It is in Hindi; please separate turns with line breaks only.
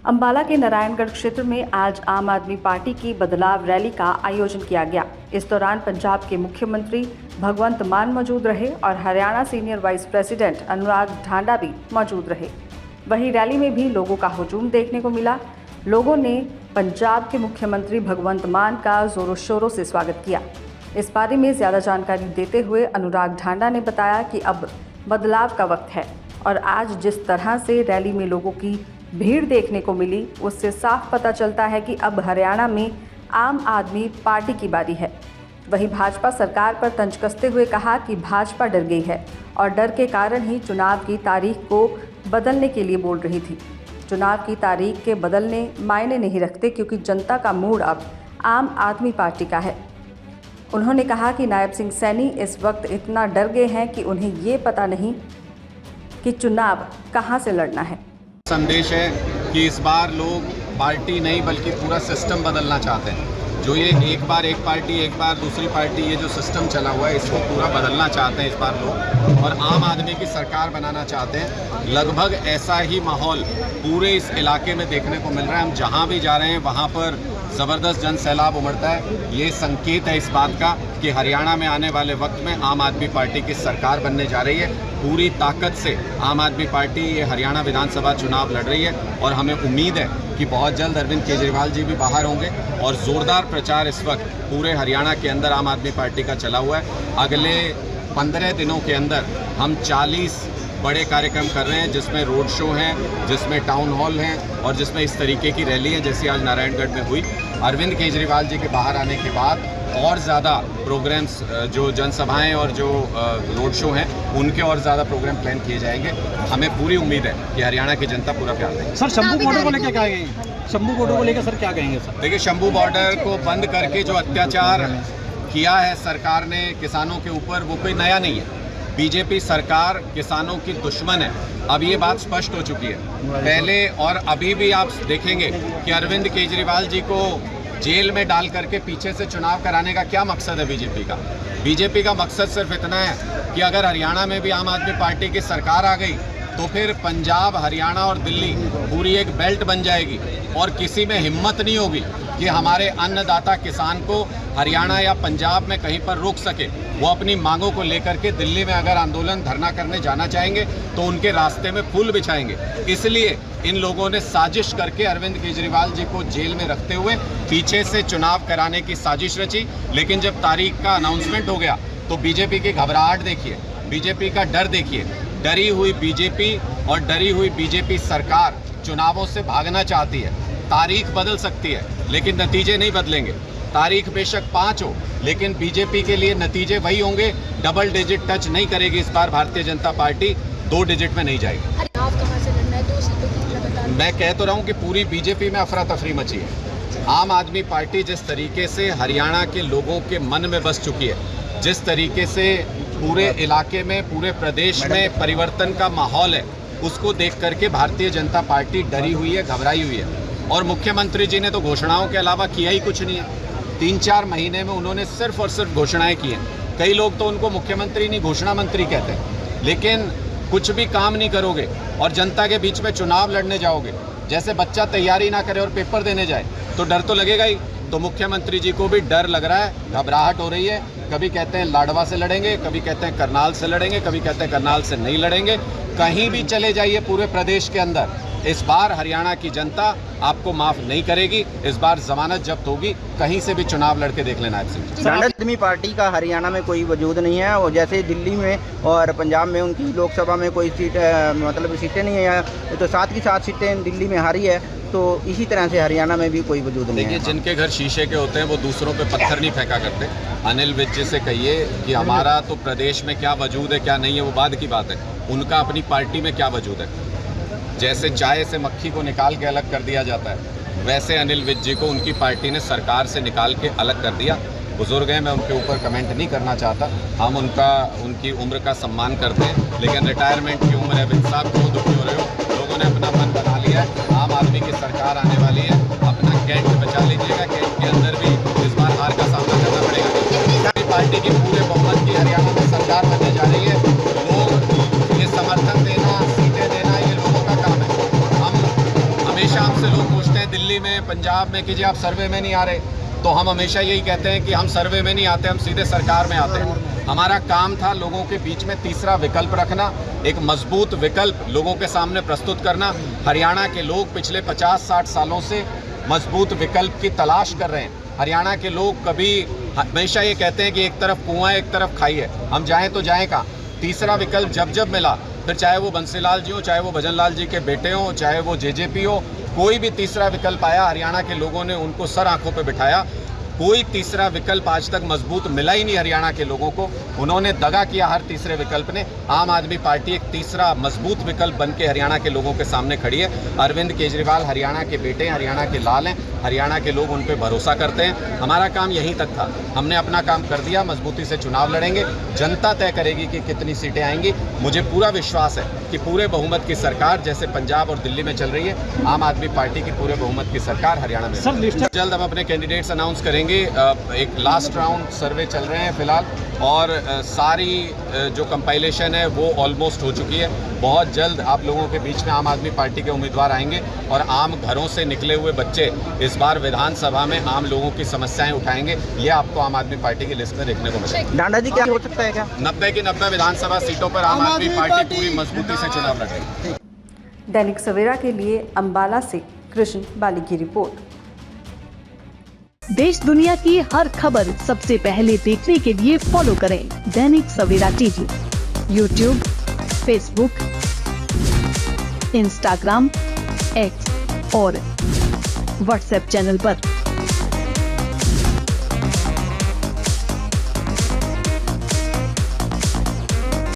अंबाला के नारायणगढ़ क्षेत्र में आज आम आदमी पार्टी की बदलाव रैली का आयोजन किया गया। इस दौरान पंजाब के मुख्यमंत्री भगवंत मान मौजूद रहे और हरियाणा सीनियर वाइस प्रेसिडेंट अनुराग ढांडा भी मौजूद रहे। वहीं रैली में भी लोगों का हुजूम देखने को मिला। लोगों ने पंजाब के मुख्यमंत्री भगवंत मान का जोरों शोरों से स्वागत किया। इस बारे में ज़्यादा जानकारी देते हुए अनुराग ढांडा ने बताया कि अब बदलाव का वक्त है और आज जिस तरह से रैली में लोगों की भीड़ देखने को मिली उससे साफ पता चलता है कि अब हरियाणा में आम आदमी पार्टी की बारी है। वहीं भाजपा सरकार पर तंज कसते हुए कहा कि भाजपा डर गई है और डर के कारण ही चुनाव की तारीख को बदलने के लिए बोल रही थी। चुनाव की तारीख के बदलने मायने नहीं रखते क्योंकि जनता का मूड अब आम आदमी पार्टी का है। उन्होंने कहा कि नायब सिंह सैनी इस वक्त इतना डर गए हैं कि उन्हें ये पता नहीं कि चुनाव कहां से लड़ना है।
संदेश है कि इस बार लोग पार्टी नहीं बल्कि पूरा सिस्टम बदलना चाहते हैं। जो ये एक बार एक पार्टी एक बार दूसरी पार्टी, ये जो सिस्टम चला हुआ है इसको पूरा बदलना चाहते हैं इस बार लोग, और आम आदमी की सरकार बनाना चाहते हैं। लगभग ऐसा ही माहौल पूरे इस इलाके में देखने को मिल रहा है। हम जहाँ भी जा रहे हैं वहाँ पर ज़बरदस्त जन सैलाब उमड़ता है। ये संकेत है इस बात का कि हरियाणा में आने वाले वक्त में आम आदमी पार्टी की सरकार बनने जा रही है। पूरी ताकत से आम आदमी पार्टी ये हरियाणा विधानसभा चुनाव लड़ रही है और हमें उम्मीद है कि बहुत जल्द अरविंद केजरीवाल जी भी बाहर होंगे और ज़ोरदार प्रचार इस वक्त पूरे हरियाणा के अंदर आम आदमी पार्टी का चला हुआ है। अगले 15 दिनों के अंदर हम 40 बड़े कार्यक्रम कर रहे हैं, जिसमें रोड शो हैं, जिसमें टाउन हॉल हैं और जिसमें इस तरीके की रैली है जैसी आज नारायणगढ़ में हुई। अरविंद केजरीवाल जी के बाहर आने के बाद और ज़्यादा प्रोग्राम्स, जो जनसभाएं और जो रोड शो हैं उनके और ज़्यादा प्रोग्राम प्लान किए जाएंगे। हमें पूरी उम्मीद है कि हरियाणा की जनता पूरा प्यार देगी।
सर, शंभू बॉर्डर को लेकर क्या कहेंगे? शंभू बॉर्डर को लेकर सर क्या कहेंगे? सर
देखिए, शंभू बॉर्डर को बंद करके जो अत्याचार किया है सरकार ने किसानों के ऊपर, वो कोई नया नहीं है। बीजेपी सरकार किसानों की दुश्मन है, अब ये बात स्पष्ट हो चुकी है। पहले और अभी भी आप देखेंगे कि अरविंद केजरीवाल जी को जेल में डाल करके पीछे से चुनाव कराने का क्या मकसद है बीजेपी का? बीजेपी का मकसद सिर्फ इतना है कि अगर हरियाणा में भी आम आदमी पार्टी की सरकार आ गई तो फिर पंजाब, हरियाणा और दिल्ली पूरी एक बेल्ट बन जाएगी और किसी में हिम्मत नहीं होगी कि हमारे अन्नदाता किसान को हरियाणा या पंजाब में कहीं पर रोक सके। वो अपनी मांगों को लेकर के दिल्ली में अगर आंदोलन धरना करने जाना चाहेंगे तो उनके रास्ते में फूल बिछाएंगे। इसलिए इन लोगों ने साजिश करके अरविंद केजरीवाल जी को जेल में रखते हुए पीछे से चुनाव कराने की साजिश रची। लेकिन जब तारीख का अनाउंसमेंट हो गया तो बीजेपी की घबराहट देखिए, बीजेपी का डर देखिए। डरी हुई बीजेपी और डरी हुई बीजेपी सरकार चुनावों से भागना चाहती है। तारीख बदल सकती है लेकिन नतीजे नहीं बदलेंगे। तारीख बेशक 5 हो लेकिन बीजेपी के लिए नतीजे वही होंगे। डबल डिजिट टच नहीं करेगी इस बार भारतीय जनता पार्टी, 2 डिजिट में नहीं जाएगी। मैं कह तो रहा हूँ कि पूरी बीजेपी में अफरा तफरी मची है। आम आदमी पार्टी जिस तरीके से हरियाणा के लोगों के मन में बस चुकी है, जिस तरीके से पूरे इलाके में, पूरे प्रदेश में परिवर्तन का माहौल है, उसको देख करके भारतीय जनता पार्टी डरी हुई है, घबराई हुई है। और मुख्यमंत्री जी ने तो घोषणाओं के अलावा किया ही कुछ नहीं है। 3-4 महीने में उन्होंने सिर्फ और सिर्फ घोषणाएं की हैं। कई लोग तो उनको मुख्यमंत्री नहीं, घोषणा मंत्री कहते हैं। लेकिन कुछ भी काम नहीं करोगे और जनता के बीच में चुनाव लड़ने जाओगे, जैसे बच्चा तैयारी ना करे और पेपर देने जाए तो डर तो लगेगा ही। तो मुख्यमंत्री जी को भी डर लग रहा है, घबराहट हो रही है। कभी कहते हैं लाडवा से लड़ेंगे, कभी कहते हैं करनाल से लड़ेंगे, कभी कहते हैं करनाल से नहीं लड़ेंगे। कहीं भी चले जाइए पूरे प्रदेश के अंदर, इस बार हरियाणा की जनता आपको माफ नहीं करेगी। इस बार जमानत जब्त होगी, कहीं से भी चुनाव लड़के देख लेना है।
आम आदमी पार्टी का हरियाणा में कोई वजूद नहीं है और जैसे दिल्ली में और पंजाब में उनकी लोकसभा में कोई सीट मतलब सीटें नहीं है, तो साथ की साथ सीटें दिल्ली में हारी है, तो इसी तरह से हरियाणा में भी कोई वजूद नहीं है।
देखिए, जिनके घर शीशे के होते हैं वो दूसरों पे पत्थर नहीं फेंका करते। अनिल विज जी से कहिए कि हमारा तो प्रदेश में क्या वजूद है क्या नहीं है वो बाद की बात है, उनका अपनी पार्टी में क्या वजूद है। जैसे चाय से मक्खी को निकाल के अलग कर दिया जाता है, वैसे अनिल विज जी को उनकी पार्टी ने सरकार से निकाल के अलग कर दिया। बुजुर्ग हैं, मैं उनके ऊपर कमेंट नहीं करना चाहता। हम उनकी उम्र का सम्मान करते हैं, लेकिन रिटायरमेंट की उम्र है। विज साहब, क्यों दुखी हो रहे हो? लोगों ने अपना मन बना लिया है, आम आदमी की सरकार आने वाली है। अपना कैंट बचा लीजिएगा, कैंट के अंदर भी इस बार हार का सामना करना पड़ेगा। पार्टी की पूरे बहुमत की हरियाणा में सरकार बनने जा रही है। लोग ये समर्थन देना, सीटें देना, ये लोगों का काम है। हम हमेशा हमसे लोग पूछते हैं दिल्ली में, पंजाब में कि जी आप सर्वे में नहीं आ रहे, तो हम हमेशा यही कहते हैं कि हम सर्वे में नहीं आते, हम सीधे सरकार में आते हैं। हमारा काम था लोगों के बीच में तीसरा विकल्प रखना, एक मजबूत विकल्प लोगों के सामने प्रस्तुत करना। हरियाणा के लोग पिछले 50-60 सालों से मजबूत विकल्प की तलाश कर रहे हैं। हरियाणा के लोग कभी हमेशा ये कहते हैं कि एक तरफ कुआं है, एक तरफ खाई है, हम जाएं तो जाएं कहाँ। तीसरा विकल्प जब जब मिला, फिर चाहे वो बंसीलाल जी हो, चाहे वो भजन लाल जी के बेटे हो, चाहे वो जेजेपी हो, कोई भी तीसरा विकल्प आया, हरियाणा के लोगों ने उनको सर आंखों पे बिठाया। कोई तीसरा विकल्प आज तक मजबूत मिला ही नहीं हरियाणा के लोगों को, उन्होंने दगा किया हर तीसरे विकल्प ने। आम आदमी पार्टी एक तीसरा मजबूत विकल्प बन के हरियाणा के लोगों के सामने खड़ी है। अरविंद केजरीवाल हरियाणा के बेटे हैं, हरियाणा के लाल हैं, हरियाणा के लोग उन पर भरोसा करते हैं। हमारा काम यहीं तक था, हमने अपना काम कर दिया, मजबूती से चुनाव लड़ेंगे, जनता तय करेगी कि कितनी सीटें आएंगी। मुझे पूरा विश्वास है कि पूरे बहुमत की सरकार जैसे पंजाब और दिल्ली में चल रही है, आम आदमी पार्टी की पूरे बहुमत की सरकार हरियाणा में।
सर
जल्द हम अपने कैंडिडेट्स अनाउंस करेंगे। एक लास्ट राउंड सर्वे चल रहे हैं फिलहाल, और सारी जो कंपाइलेशन है वो ऑलमोस्ट हो चुकी है। बहुत जल्द आप लोगों के बीच में आम आदमी पार्टी के उम्मीदवार आएंगे और आम घरों से निकले हुए बच्चे इस बार विधानसभा में आम लोगों की समस्याएं उठाएंगे। ये आपको आम आदमी पार्टी की लिस्ट में देखने को मिलेगा।
डांडा जी क्या हो सकता है क्या?
90 की 90 विधानसभा सीटों पर आम आदमी पार्टी पूरी मजबूती से चुनाव लड़ेगी।
दैनिक सवेरा के लिए अंबाला से कृष्ण बाली की रिपोर्ट।
देश दुनिया की हर खबर सबसे पहले देखने के लिए फॉलो करें Dainik Savera TV, YouTube, Facebook, Instagram, X और व्हाट्सएप चैनल पर।